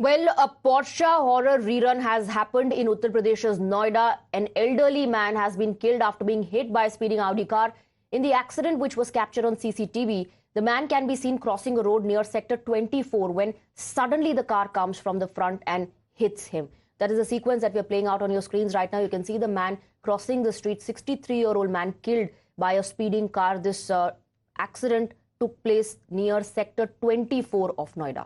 Well, a Porsche horror rerun has happened in Uttar Pradesh's Noida. An elderly man has been killed after being hit by a speeding Audi car. In the accident, which was captured on CCTV, the man can be seen crossing a road near Sector 24 when suddenly the car comes from the front and hits him. That is the sequence that we are playing out on your screens right now. You can see the man crossing the street, 63-year-old man killed by a speeding car. This accident took place near Sector 24 of Noida.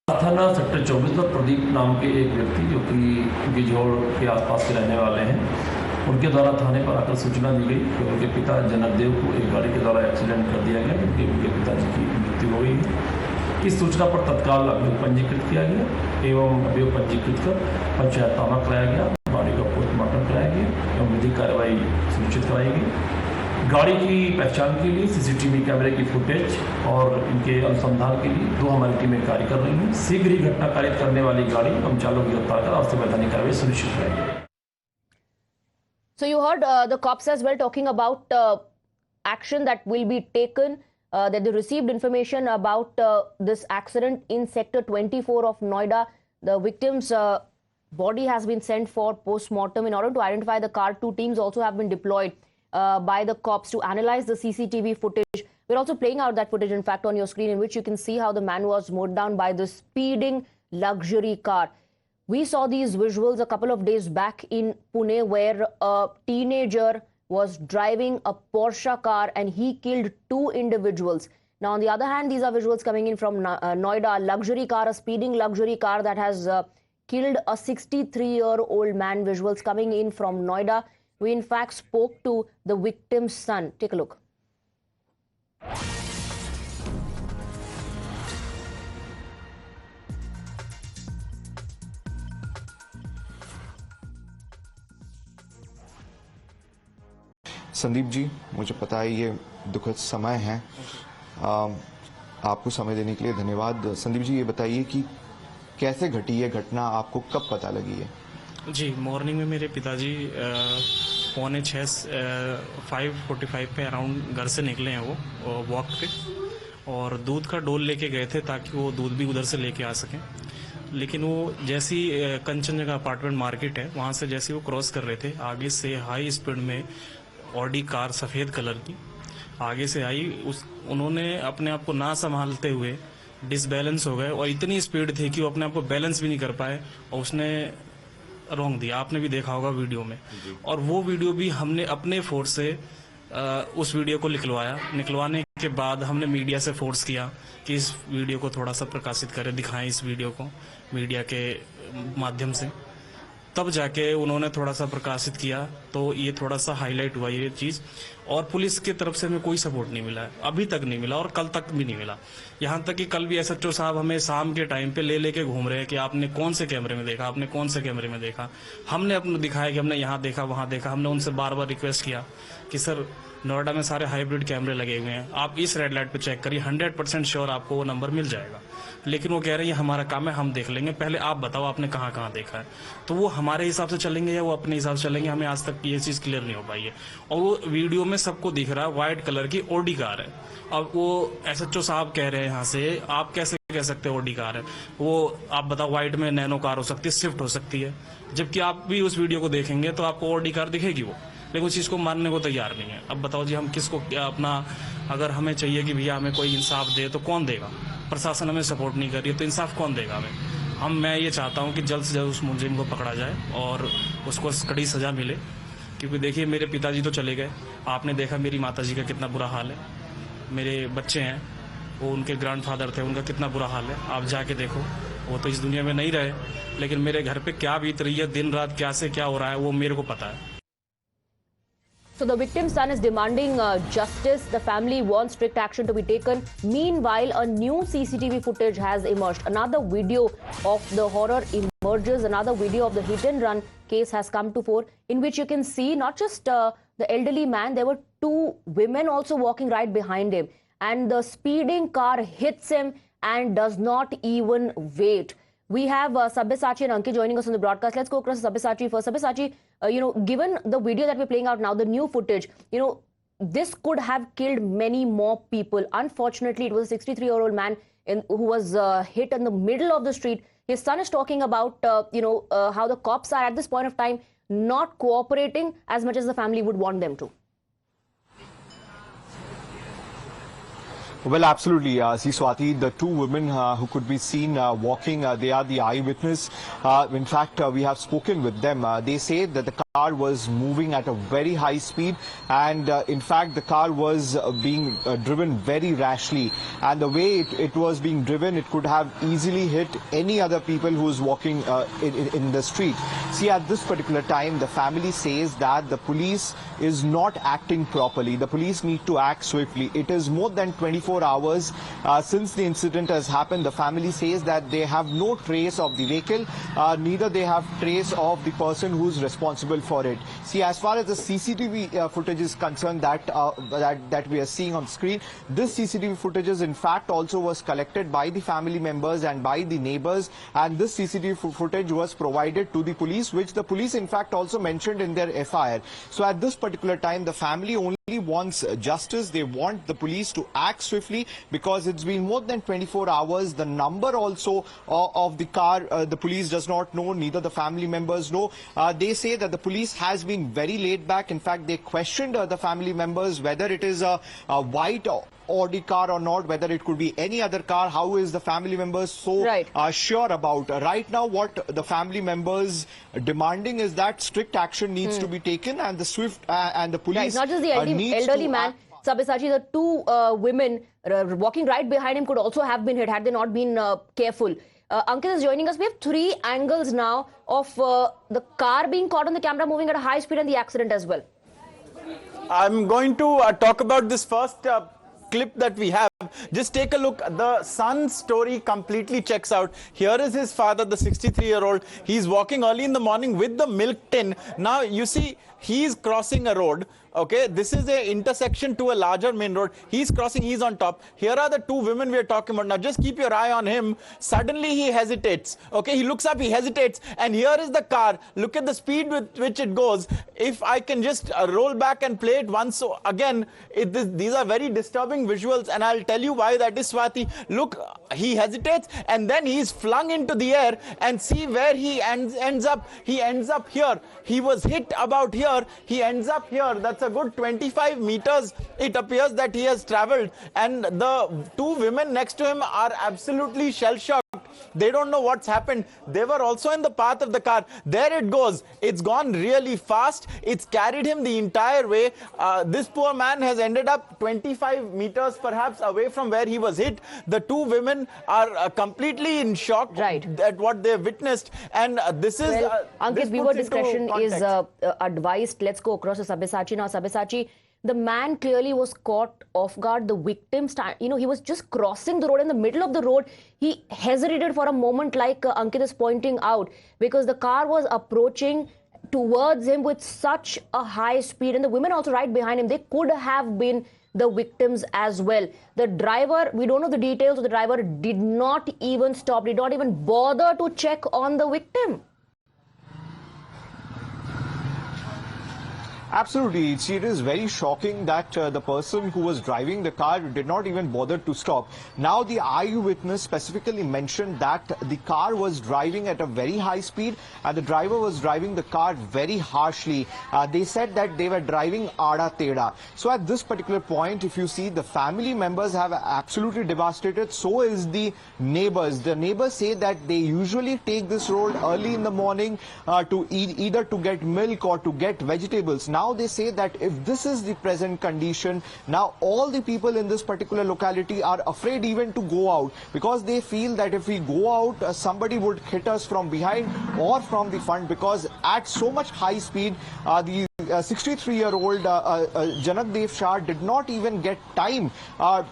थाना sector 24 पर प्रदीप नाम के एक व्यक्ति जो कि बिजोड़ के आसपास के रहने वाले हैं, उनके द्वारा थाने पर आकर सूचना दी गई कि उनके पिता जनकदेव को एक गाड़ी के द्वारा एक्सीडेंट कर दिया गया, जबकि उनके पिताजी की मृत्यु हो गई है। इस सूचना पर तत्काल अभियोग पंजीकृत किया गया एवं अभियोग पंजीकृत कर पंचायतनामा कराया गया, गाड़ी का पोस्टमार्टम कराया गया एवं विधिक कार्रवाई सुनिश्चित कराई गई। गाड़ी की पहचान के लिए सीसीटीवी कैमरे की फुटेज और इनके अनुसंधान के लिए 2 हमारी टीमें कार्य कर रही हैं। शीघ्र ही घटना कारित करने वाली गाड़ी एवं चालक गिरफ्तार कर आवश्यक वैधानिक कार्रवाई सुनिश्चित करेंगे। So you heard the cops as well talking about action that will be taken, that they received information about this accident in Sector 24 of Noida. The victim's body has been sent for post-mortem. In order to identify the car, 2 teams also have been deployed by the cops to analyze the CCTV footage. We're also playing out that footage, in fact, on your screen, in which you can see how the man was mowed down by this speeding luxury car. We saw these visuals a couple of days back in Pune, where a teenager was driving a Porsche car and he killed 2 individuals. Now, on the other hand, these are visuals coming in from Noida, a luxury car, a speeding luxury car that has killed a 63-year-old man. Visuals coming in from Noida. We, in fact, spoke to the victim's son. Take a look. Sandeep ji, मुझे पता है ये दुखद समय है। आपको समय देने के लिए धन्यवाद। संदीप जी, ये बताइए कि कैसे घटी ये घटना, आपको कब पता लगी है? जी, मॉर्निंग में मेरे पिताजी 5:45 पे अराउंड घर से निकले हैं वो वॉक पे, और दूध का डोल लेके गए थे ताकि वो दूध भी उधर से लेके आ सकें। लेकिन वो जैसी कंचनजंगा अपार्टमेंट मार्केट है, वहाँ से जैसे वो क्रॉस कर रहे थे, आगे से हाई स्पीड में ऑडी कार सफ़ेद कलर की आगे से आई। उन्होंने अपने आप को ना संभालते हुए डिसबैलेंस हो गए और इतनी स्पीड थी कि वो अपने आप को बैलेंस भी नहीं कर पाए और उसने रोंग दिया। आपने भी देखा होगा वीडियो में, और वो वीडियो भी हमने अपने फोर्स से उस वीडियो को निकलवाने के बाद हमने मीडिया से फोर्स किया कि इस वीडियो को थोड़ा सा प्रकाशित करें, दिखाएं इस वीडियो को मीडिया के माध्यम से। तब जाके उन्होंने थोड़ा सा प्रकाशित किया तो ये थोड़ा सा हाईलाइट हुआ ये चीज़। और पुलिस की तरफ से हमें कोई सपोर्ट नहीं मिला है, अभी तक नहीं मिला और कल तक भी नहीं मिला। यहाँ तक कि कल भी एसएचओ साहब हमें शाम के टाइम पे लेके घूम रहे हैं कि आपने कौन से कैमरे में देखा, आपने कौन से कैमरे में देखा। हमने अपने दिखाया कि हमने यहाँ देखा, वहाँ देखा। हमने उनसे बार बार रिक्वेस्ट किया कि सर, नोएडा में सारे हाइब्रिड कैमरे लगे हुए हैं, आप इस रेड लाइट पे चेक करिए, 100% श्योर आपको वो नंबर मिल जाएगा। लेकिन वो कह रहे हैं हमारा काम है, हम देख लेंगे, पहले आप बताओ आपने कहाँ कहाँ देखा है। तो वो हमारे हिसाब से चलेंगे या वो अपने हिसाब से चलेंगे, हमें आज तक ये चीज़ क्लियर नहीं हो पाई है। और वो वीडियो में सबको दिख रहा है व्हाइट कलर की ऑडी कार है। अब वो एसएचओ साहब कह रहे हैं यहाँ से, आप कैसे कह सकते हैं ऑडी कार है? वो आप बताओ, व्हाइट में नैनो कार हो सकती है, स्विफ्ट हो सकती है। जबकि आप भी उस वीडियो को देखेंगे तो आपको ऑडी कार दिखेगी वो, लेकिन उस चीज़ को मानने को तैयार नहीं है। अब बताओ जी, हम किसको अपना, अगर हमें चाहिए कि भैया हमें कोई इंसाफ दे तो कौन देगा? प्रशासन हमें सपोर्ट नहीं कर रही है तो इंसाफ कौन देगा हमें? मैं ये चाहता हूँ कि जल्द से जल्द उस मुलजिम को पकड़ा जाए और उसको कड़ी सज़ा मिले। क्योंकि देखिए, मेरे पिताजी तो चले गए, आपने देखा मेरी माताजी का कितना बुरा हाल है, मेरे बच्चे हैं, वो उनके ग्रैंडफादर थे, उनका कितना बुरा हाल है। आप जाके देखो, वो तो इस दुनिया में नहीं रहे, लेकिन मेरे घर पे क्या बीत रही है, दिन रात क्या से क्या हो रहा है, वो मेरे को पता है। So the victim's son is demanding justice. The family wants strict action to be taken. Meanwhile, a new CCTV footage has emerged. Another video of the horror emerges. Another video of the hit and run case has come to fore, in which you can see not just the elderly man, there were 2 women also walking right behind him. And the speeding car hits him and does not even wait. We have Sabyasachi and Ankit joining us on the broadcast. Let's go across to Sabyasachi first. Sabyasachi, given the video that we're playing out now, the new footage, this could have killed many more people. Unfortunately, it was a 63-year-old man who was hit in the middle of the street. His son is talking about, how the cops are at this point of time not cooperating as much as the family would want them to. Well, absolutely. See, Swati, the two women who could be seen walking, they are the eyewitness. In fact, we have spoken with them. They say that the car was moving at a very high speed, and in fact, the car was being driven very rashly. And the way it was being driven, it could have easily hit any other people who is walking in the street. See, at this particular time, the family says that the police is not acting properly. The police need to act swiftly. It is more than 24 hours since the incident has happened. The family says that they have no trace of the vehicle, neither they have trace of the person who is responsible for it. See, as far as the CCTV footage is concerned that we are seeing on screen, this CCTV footage is in fact also was collected by the family members and by the neighbors, and this CCTV footage was provided to the police, which the police in fact also mentioned in their FIR. So at this particular time, the family only wants justice. They want the police to act swiftly because it's been more than 24 hours. The number also of the car, the police does not know, neither the family members know. They say that the police has been very laid back. In fact, they questioned the family members whether it is a white Audi car or not, whether it could be any other car. How is the family members so sure about? Right now, what the family members demanding is that strict action needs to be taken, and the swift and the police not just the elderly man. Sabyasachi, the two women walking right behind him could also have been hit had they not been careful. Ankit is joining us. We have 3 angles now of the car being caught on the camera moving at a high speed and the accident as well. I'm going to talk about this first clip that we have. Just take a look. The son's story completely checks out. Here is his father, the 63-year-old. He's walking early in the morning with the milk tin. Now, you see, he's crossing a road. Okay, this is a intersection to a larger main road. He's crossing, he's on top. Here are the two women we are talking about. Now, just keep your eye on him. Suddenly, he hesitates. Okay, he looks up, he hesitates. And here is the car. Look at the speed with which it goes. If I can just roll back and play it once. So, again, these are very disturbing visuals. And I'll tell you why that is, Swati. Look, he hesitates and then he's flung into the air, and see where he ends up. He ends up here. He was hit about here. He ends up here. That's a good 25 meters it appears that he has traveled, and the two women next to him are absolutely shell-shocked. They don't know what's happened. They were also in the path of the car. There it goes. It's gone really fast. It's carried him the entire way. This poor man has ended up 25 meters perhaps away from where he was hit. The two women are completely in shock at what they've witnessed. And this is... Ankit, viewer discretion is advised. Let's go across to Sabyasachi now. Sabyasachi, the man clearly was caught off guard. The victim, he was just crossing the road in the middle of the road. He hesitated for a moment, like Ankit is pointing out, because the car was approaching towards him with such a high speed. And the women also right behind him, they could have been the victims as well. The driver, we don't know the details of the driver, did not even stop, did not even bother to check on the victim. Absolutely. See, it is very shocking that the person who was driving the car did not even bother to stop. Now, the eyewitness specifically mentioned that the car was driving at a very high speed and the driver was driving the car very harshly. They said that they were driving Ada Teda. So at this particular point, if you see, the family members have absolutely devastated. So is the neighbors. The neighbors say that they usually take this road early in the morning to either to get milk or to get vegetables. Now they say that if this is the present condition, now all the people in this particular locality are afraid even to go out, because they feel that if we go out, somebody would hit us from behind or from the front, because at so much high speed, the 63-year-old Janak Dev Shah did not even get time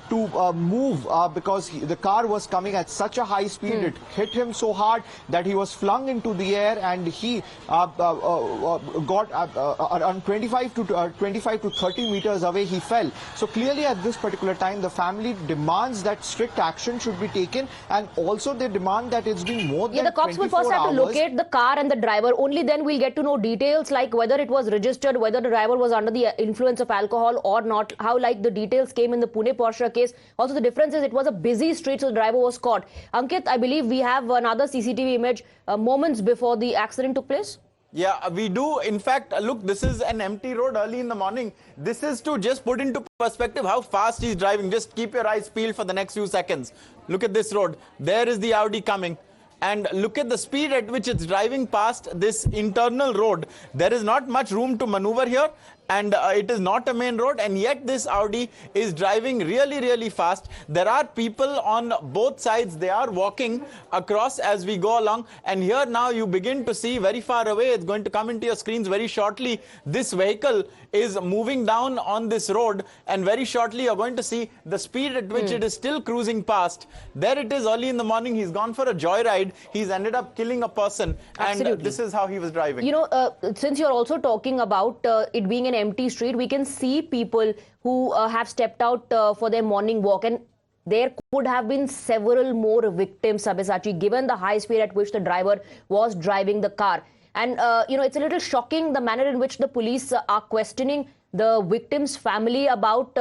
to move because the car was coming at such a high speed. It hit him so hard that he was flung into the air, and he got around 20 25 to 30 meters away, he fell. So clearly at this particular time, the family demands that strict action should be taken, and also they demand that it's been more than 24 hours. The cops will first have to locate the car and the driver. Only then we'll get to know details like whether it was registered, whether the driver was under the influence of alcohol or not, how like the details came in the Pune Porsche case. Also the difference is it was a busy street, so the driver was caught. Ankit, I believe we have another CCTV image moments before the accident took place. Yeah, we do. In fact, look, this is an empty road early in the morning. This is to just put into perspective how fast he's driving. Just keep your eyes peeled for the next few seconds. Look at this road. There is the Audi coming. And look at the speed at which it's driving past this internal road. There is not much room to maneuver here. And it is not a main road, and yet this Audi is driving really, really fast. There are people on both sides. They are walking across as we go along. And here now you begin to see very far away, it's going to come into your screens very shortly, this vehicle is moving down on this road, and very shortly you're going to see the speed at which it is still cruising past. There it is early in the morning. He's gone for a joyride. He's ended up killing a person. Absolutely. And this is how he was driving. You know, since you're also talking about it being an empty street, we can see people who have stepped out for their morning walk, and there could have been several more victims, Sabyasachi, given the high speed at which the driver was driving the car. And, you know, it's a little shocking the manner in which the police are questioning the victim's family about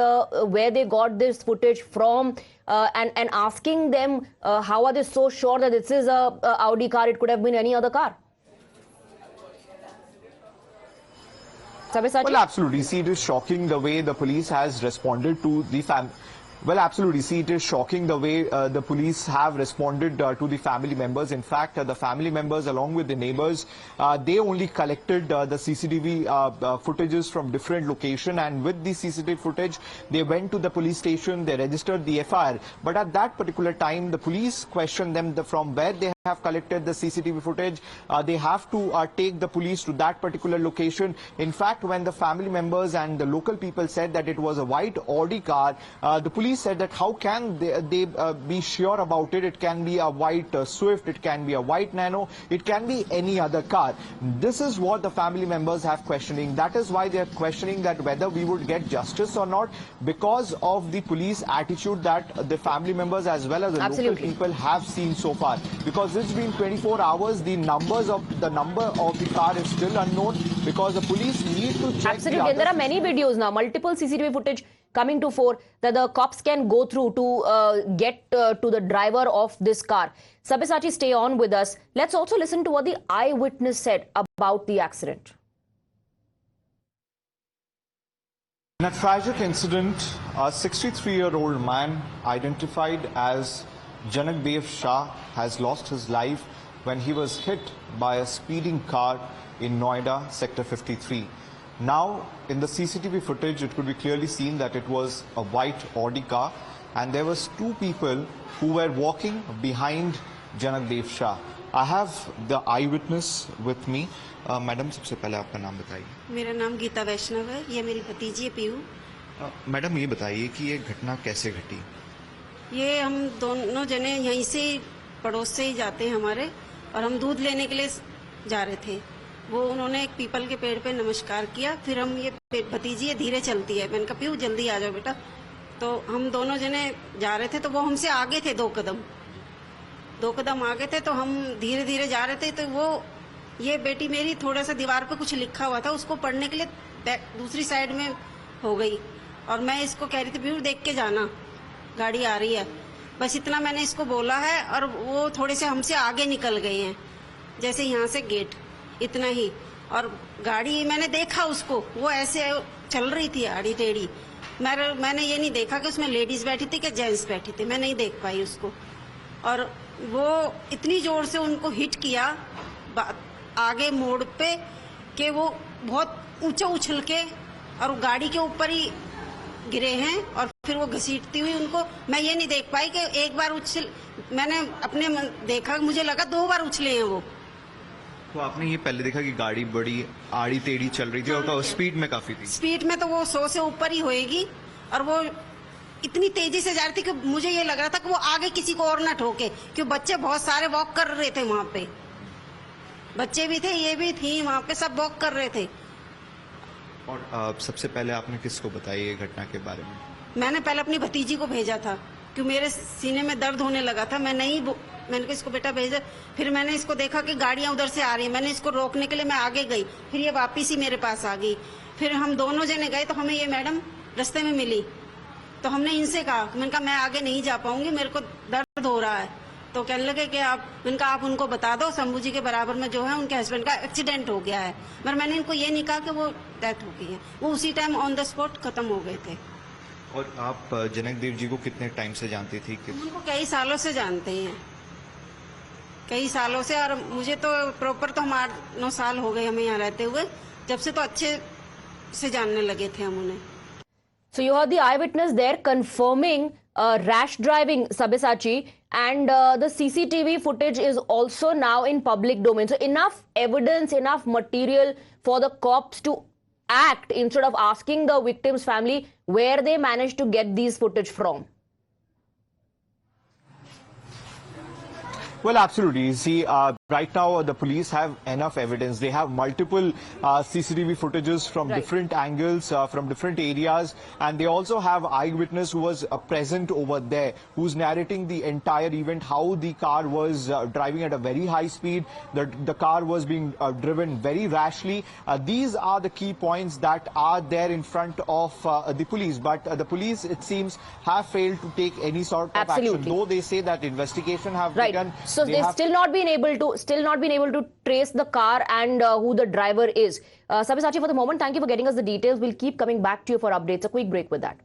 where they got this footage from and asking them how are they so sure that this is a Audi car, it could have been any other car. Well, absolutely. See, it is shocking the way the police has responded to the family. Well, absolutely. See, it is shocking the way the police have responded to the family members. In fact, the family members, along with the neighbors, they only collected the CCTV footages from different locations. And with the CCTV footage, they went to the police station, they registered the FIR. But at that particular time, the police questioned them from where they have collected the CCTV footage. They have to take the police to that particular location. In fact, when the family members and the local people said that it was a white Audi car, the police said that how can they be sure about it? It can be a white Swift, it can be a white Nano, it can be any other car. This is what the family members have questioning. That is why they are questioning that whether we would get justice or not, because of the police attitude that the family members as well as the local people have seen so far. Because it's been 24 hours, the number of the car is still unknown, because the police need to check. Absolutely, and there are many videos now, multiple CCTV footage coming to fore that the cops can go through to get to the driver of this car. Sabyasachi, stay on with us. Let's also listen to what the eyewitness said about the accident. In a tragic incident, a 63-year-old man identified as Janakdev Shah has lost his life when he was hit by a speeding car in Noida, Sector 53. Now, in the CCTV footage, it could be clearly seen that it was a white Audi car, and there was two people who were walking behind Janakdev Shah. I have the eyewitness with me. Madam, सबसे पहले आपका नाम बताइए। मेरा नाम गीता वैष्णव है, ये मेरी भतीजी है पीयू। मैडम, ये बताइए कि ये घटना कैसे घटी? ये हम दोनों जने यहीं से पड़ोस से ही जाते हैं हमारे, और हम दूध लेने के लिए जा रहे थे। वो उन्होंने एक पीपल के पेड़ पे नमस्कार किया, फिर हम ये भतीजी है धीरे चलती है, मैंने कहा पीयू जल्दी आ जाओ बेटा। तो हम दोनों जने जा रहे थे, तो वो हमसे आगे थे, दो कदम आगे थे, तो हम धीरे धीरे जा रहे थे। तो वो ये बेटी मेरी थोड़ा सा दीवार पे कुछ लिखा हुआ था, उसको पढ़ने के लिए दूसरी साइड में हो गई, और मैं इसको कह रही थी पीयू देख के जाना, गाड़ी आ रही है। बस इतना मैंने इसको बोला है, और वो थोड़े से हमसे आगे निकल गए हैं, जैसे यहाँ से गेट, इतना ही। और गाड़ी मैंने देखा उसको, वो ऐसे चल रही थी आड़ी टेढ़ी। मैंने ये नहीं देखा कि उसमें लेडीज बैठी थी कि जेंट्स बैठी थी, मैं नहीं देख पाई उसको। और वो इतनी जोर से उनको हिट किया आगे मोड़ पे कि वो बहुत ऊंचा उछल के और गाड़ी के ऊपर ही गिरे हैं, और फिर वो घसीटती हुई उनको, मैं ये नहीं देख पाई कि एक बार उछल, मैंने अपने देखा, मुझे लगा 2 बार उछले हैं वो। तो आपने ये पहले देखा कि गाड़ी बड़ी आड़ी टेढ़ी चल रही थी, और स्पीड में काफी थी? स्पीड में तो वो 100 से ऊपर ही होएगी, और वो इतनी तेजी से जा रही थी कि मुझे ये लग रहा था कि वो आगे किसी को और ना ठोके, क्योंकि बच्चे बहुत सारे वॉक कर रहे थे वहां पे, बच्चे भी थे, ये भी थी वहां पे, सब वॉक कर रहे थे। और सबसे पहले आपने किसको बताई ये घटना के बारे में? मैंने पहले अपनी भतीजी को भेजा था, क्योंकि मेरे सीने में दर्द होने लगा था। मैंने कहा इसको बेटा भेजा। फिर मैंने इसको देखा कि गाड़ियां उधर से आ रही हैं, मैंने इसको रोकने के लिए मैं आगे गई, फिर ये वापिस ही मेरे पास आ गई। फिर हम दोनों जने गए तो हमें ये मैडम रास्ते में मिली, तो हमने इनसे कहा, मैंने कहा मैं आगे नहीं जा पाऊंगी, मेरे को दर्द हो रहा है। तो कहने लगे कि आप उनको बता दो, शंभू जी के बराबर में जो है उनके हस्बैंड का एक्सीडेंट हो गया है। मगर मैंने इनको ये नहीं कहा कि वो डेथ हो गई है, वो उसी टाइम ऑन द स्पॉट खत्म हो गए थे। और आप जनक देव जी को कितने टाइम से जानती थी? हम उनको कई सालों से जानते हैं, कई सालों से। और मुझे तो प्रॉपर तो हम 8-9 साल हो गए हमें यहाँ रहते हुए, जब से तो अच्छे से जानने लगे थे हम उन्हें। So you heard the eyewitness there confirming rash driving, Sabyasachi, and the CCTV footage is also now in public domain. So enough evidence, enough material for the cops to act instead of asking the victim's family where they managed to get these footage from. Well, absolutely. You see, right now the police have enough evidence. They have multiple CCTV footages from different angles, from different areas, and they also have eyewitness who was present over there, who's narrating the entire event, how the car was driving at a very high speed, the car was being driven very rashly. These are the key points that are there in front of the police. But the police, it seems, have failed to take any sort of action, though they say that investigation have begun. So they've still not been able to trace the car and who the driver is. Sabyasachi, for the moment, thank you for getting us the details. We'll keep coming back to you for updates. A quick break with that.